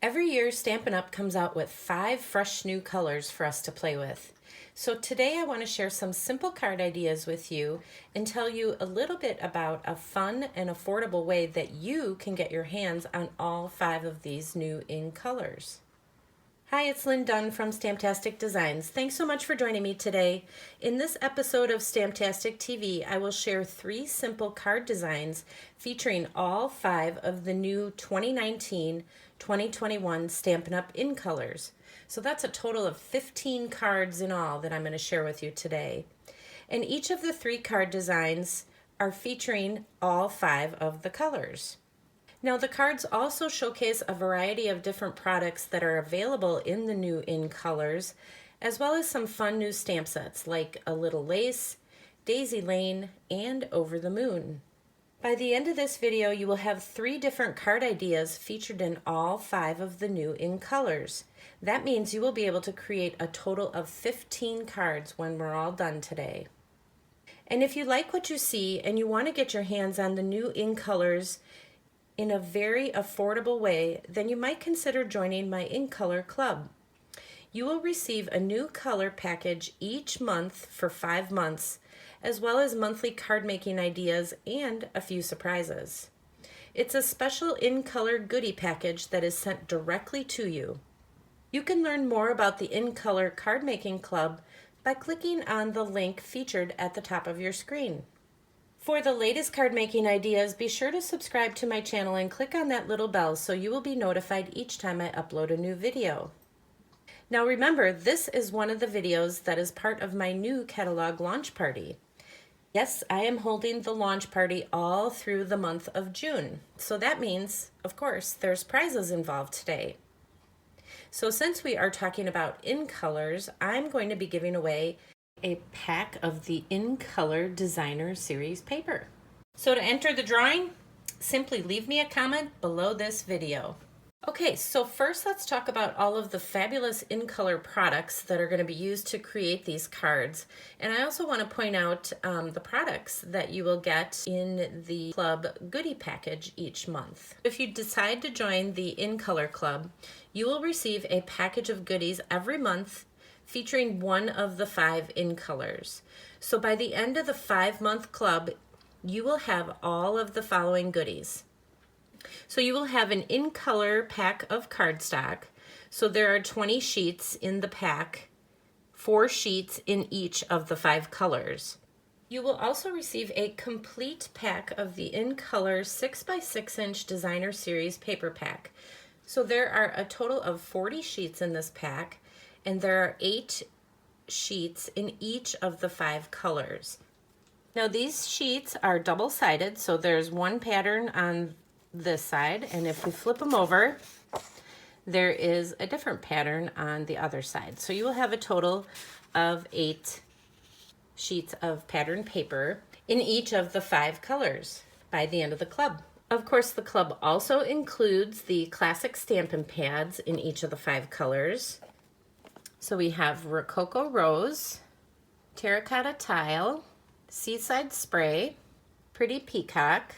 Every year, Stampin' Up! Comes out with 5 fresh new colors for us to play with. So today I want to share some simple card ideas with you and tell you a little bit about a fun and affordable way that you can get your hands on all 5 of these new in colors. Hi, it's Lynn Dunn from Stamptastic Designs. Thanks so much for joining me today. In this episode of Stamptastic TV, I will share 3 simple card designs featuring all 5 of the new 2019-2021 Stampin' Up! In Colors. So that's a total of 15 cards in all that I'm going to share with you today. And each of the 3 card designs are featuring all 5 of the colors. Now the cards also showcase a variety of different products that are available in the new in colors, as well as some fun new stamp sets like A Little Lace, Daisy Lane, and Over the Moon. By the end of this video, you will have 3 different card ideas featured in all 5 of the new in colors. That means you will be able to create a total of 15 cards when we're all done today. And if you like what you see and you want to get your hands on the new in colors in a very affordable way, then you might consider joining my In Color Club. You will receive a new color package each month for 5 months, as well as monthly card making ideas and a few surprises. It's a special In Color goodie package that is sent directly to you. You can learn more about the In Color Card Making Club by clicking on the link featured at the top of your screen. For the latest card making ideas, be sure to subscribe to my channel and click on that little bell so you will be notified each time I upload a new video. Now remember, this is one of the videos that is part of my new catalog launch party. Yes, I am holding the launch party all through the month of June. So that means, of course, there's prizes involved today. So since we are talking about in colors, I'm going to be giving away a pack of the In Color Designer Series paper. So to enter the drawing, simply leave me a comment below this video. Okay, so first let's talk about all of the fabulous In Color products that are going to be used to create these cards. And I also want to point out the products that you will get in the club goodie package each month. If you decide to join the In Color Club, you will receive a package of goodies every month featuring one of the 5 in colors. So by the end of the 5-month club, you will have all of the following goodies. So you will have an in color pack of cardstock. So there are 20 sheets in the pack, 4 sheets in each of the 5 colors. You will also receive a complete pack of the In Color 6x6" Designer Series paper pack. So there are a total of 40 sheets in this pack, and there are 8 sheets in each of the 5 colors. Now these sheets are double-sided, so there's one pattern on this side, and if we flip them over, there is a different pattern on the other side. So you will have a total of 8 sheets of pattern paper in each of the 5 colors by the end of the club. Of course, the club also includes the classic Stampin' Pads in each of the 5 colors. So we have Rococo Rose, Terracotta Tile, Seaside Spray, Pretty Peacock,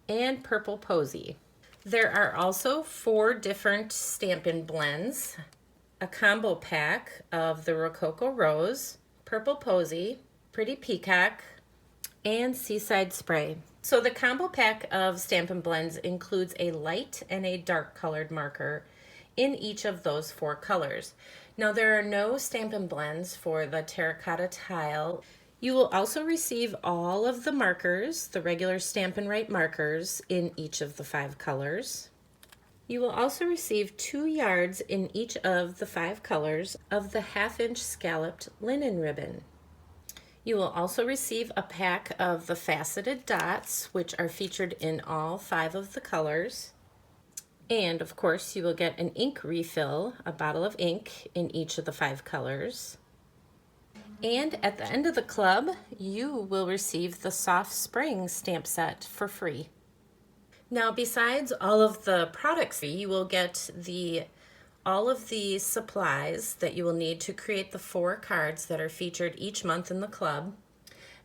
and Purple Posy. There are also 4 different Stampin' blends, a combo pack of the Rococo Rose, Purple Posy, Pretty Peacock, and Seaside Spray. So the combo pack of Stampin' blends includes a light and a dark colored marker in each of those 4 colors. Now there are no Stampin' blends for the Terracotta Tile. You will also receive all of the markers, the regular Stampin' Right markers, in each of the 5 colors. You will also receive 2 yards in each of the 5 colors of the 1/2" scalloped linen ribbon. You will also receive a pack of the faceted dots, which are featured in all 5 of the colors. And of course, you will get an ink refill, a bottle of ink in each of the 5 colors. And at the end of the club, you will receive the Soft Spring stamp set for free. Now, besides all of the products, you will get all of the supplies that you will need to create the 4 cards that are featured each month in the club,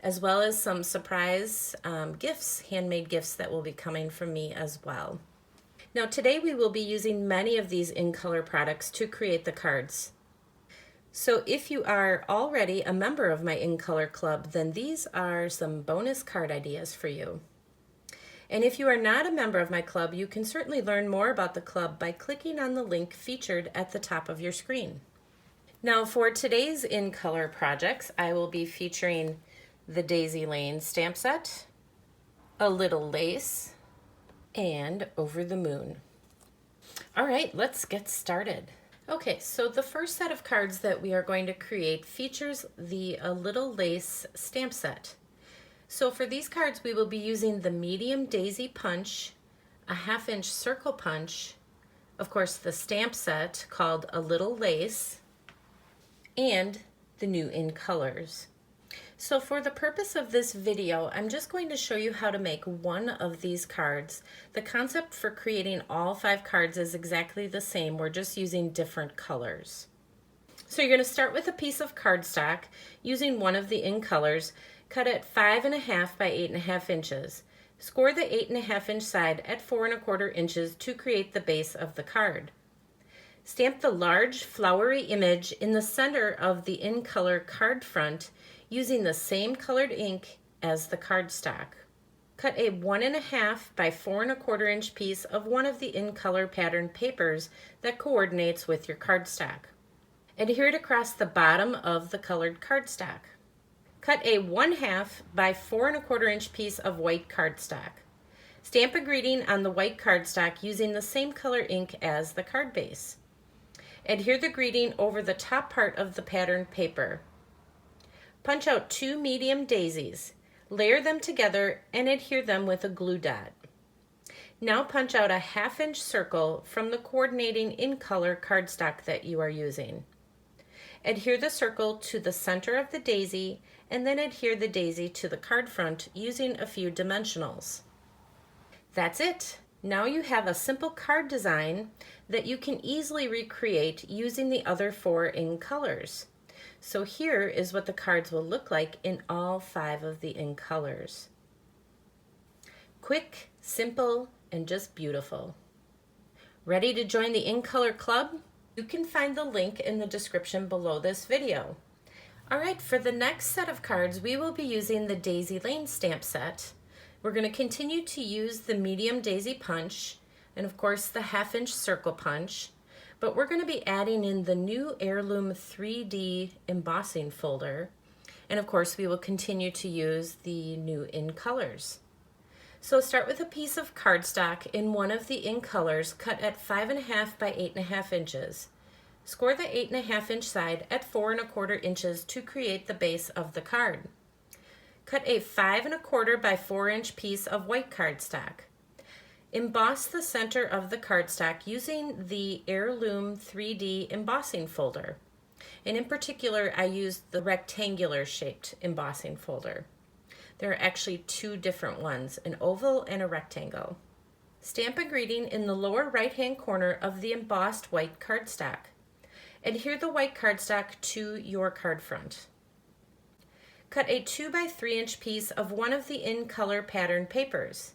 as well as some surprise gifts, handmade gifts that will be coming from me as well. Now today we will be using many of these in color products to create the cards. So if you are already a member of my in color club, then these are some bonus card ideas for you. And if you are not a member of my club, you can certainly learn more about the club by clicking on the link featured at the top of your screen. Now for today's in color projects, I will be featuring the Daisy Lane stamp set, A Little Lace, and Over the Moon. All right, let's get started. Okay, so the first set of cards that we are going to create features the A Little Lace stamp set. So for these cards, we will be using the medium daisy punch, a 1/2 inch circle punch, of course the stamp set called A Little Lace, and the new in colors. So for the purpose of this video, I'm just going to show you how to make one of these cards. The concept for creating all 5 cards is exactly the same. We're just using different colors. So you're going to start with a piece of cardstock using one of the in colors. Cut at 5.5 by 8.5 inches. Score the 8.5 inch side at 4.25 inches to create the base of the card. Stamp the large flowery image in the center of the in color card front using the same colored ink as the cardstock. Cut a 1.5 by 4.25 inch piece of one of the in color pattern papers that coordinates with your cardstock. Adhere it across the bottom of the colored cardstock. Cut a 1/2 by 4.25 inch piece of white cardstock. Stamp a greeting on the white cardstock using the same color ink as the card base. Adhere the greeting over the top part of the pattern paper. Punch out 2 medium daisies. Layer them together and adhere them with a glue dot. Now punch out a 1/2 inch circle from the coordinating in color cardstock that you are using. Adhere the circle to the center of the daisy and then adhere the daisy to the card front using a few dimensionals. That's it. Now you have a simple card design that you can easily recreate using the other 4 in colors. So here is what the cards will look like in all 5 of the in colors. Quick, simple, and just beautiful. Ready to join the in color club? You can find the link in the description below this video. All right, for the next set of cards, we will be using the Daisy Lane stamp set. We're going to continue to use the medium daisy punch and of course the 1/2 inch circle punch, but we're going to be adding in the new heirloom 3D embossing folder, and of course we will continue to use the new in colors. So start with a piece of cardstock in one of the in colors cut at 5.5 by 8.5 inches. Score the 8.5 inch side at 4.25 inches to create the base of the card. Cut a 5.25 by 4 inch piece of white cardstock. Emboss the center of the cardstock using the heirloom 3D embossing folder. And in particular, I used the rectangular shaped embossing folder. There are actually 2 different ones, an oval and a rectangle. Stamp a greeting in the lower right-hand corner of the embossed white cardstock. Adhere the white cardstock to your card front. Cut a 2 by 3 inch piece of one of the in color pattern papers.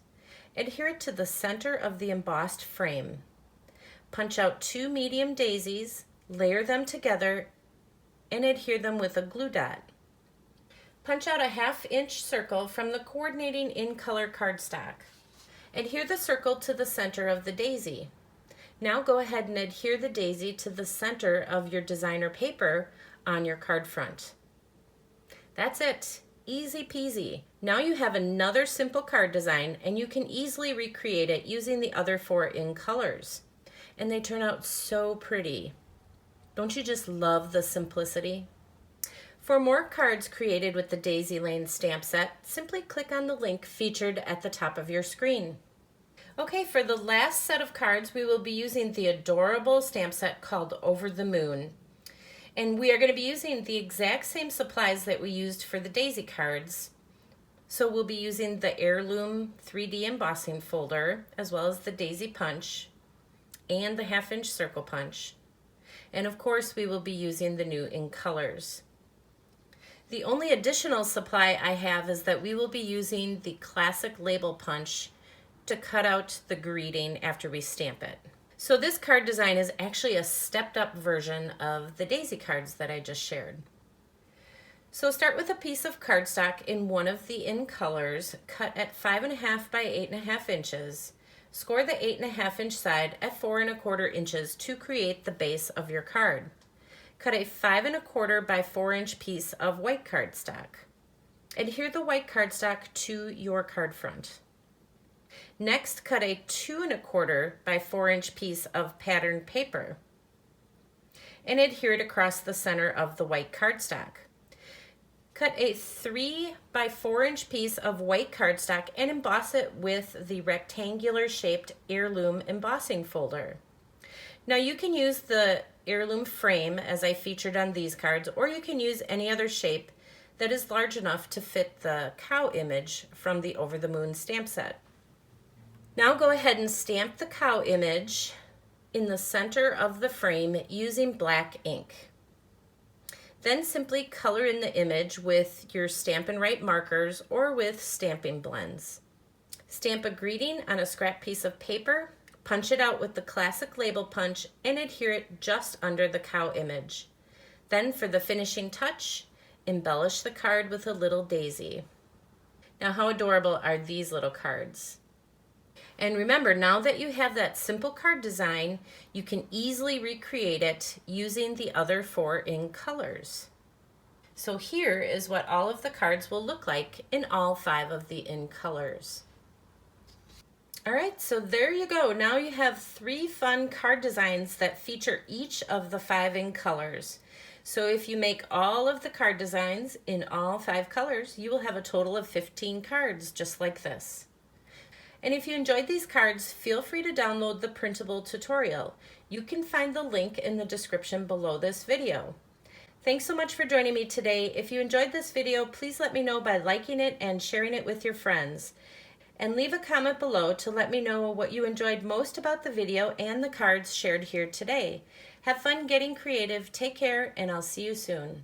Adhere it to the center of the embossed frame. Punch out 2 medium daisies, layer them together, and adhere them with a glue dot. Punch out a 1/2 inch circle from the coordinating in color cardstock. Adhere the circle to the center of the daisy. Now go ahead and adhere the daisy to the center of your designer paper on your card front. That's it. Easy peasy. Now you have another simple card design and you can easily recreate it using the other 4 in colors. And they turn out so pretty. Don't you just love the simplicity? For more cards created with the Daisy Lane stamp set, simply click on the link featured at the top of your screen. Okay, for the last set of cards, we will be using the adorable stamp set called Over the Moon. And we are going to be using the exact same supplies that we used for the daisy cards. So we'll be using the heirloom 3D embossing folder, as well as the daisy punch and the 1/2 inch circle punch. And of course, we will be using the new in colors. The only additional supply I have is that we will be using the classic label punch to cut out the greeting after we stamp it. So this card design is actually a stepped up version of the daisy cards that I just shared. So start with a piece of cardstock in one of the In Colors, cut at 5.5 by 8.5 inches. Score the 8.5 inch side at 4.25 inches to create the base of your card. Cut a 5.25 by 4 inch piece of white cardstock. Adhere the white cardstock to your card front. Next, cut a 2.25 by 4 inch piece of patterned paper and adhere it across the center of the white cardstock. Cut a 3 by 4 inch piece of white cardstock and emboss it with the rectangular shaped heirloom embossing folder. Now you can use the heirloom frame as I featured on these cards, or you can use any other shape that is large enough to fit the cow image from the Over the Moon stamp set. Now go ahead and stamp the cow image in the center of the frame using black ink. Then simply color in the image with your Stampin' Write markers or with stamping blends. Stamp a greeting on a scrap piece of paper, punch it out with the classic label punch, and adhere it just under the cow image. Then for the finishing touch, embellish the card with a little daisy. Now how adorable are these little cards? And remember, now that you have that simple card design, you can easily recreate it using the other 4 In Colors. So here is what all of the cards will look like in all 5 of the In Colors. All right, so there you go. Now you have 3 fun card designs that feature each of the 5 In Colors. So if you make all of the card designs in all 5 colors, you will have a total of 15 cards just like this. And if you enjoyed these cards, feel free to download the printable tutorial. You can find the link in the description below this video. Thanks so much for joining me today. If you enjoyed this video, please let me know by liking it and sharing it with your friends. And leave a comment below to let me know what you enjoyed most about the video and the cards shared here today. Have fun getting creative, take care, and I'll see you soon.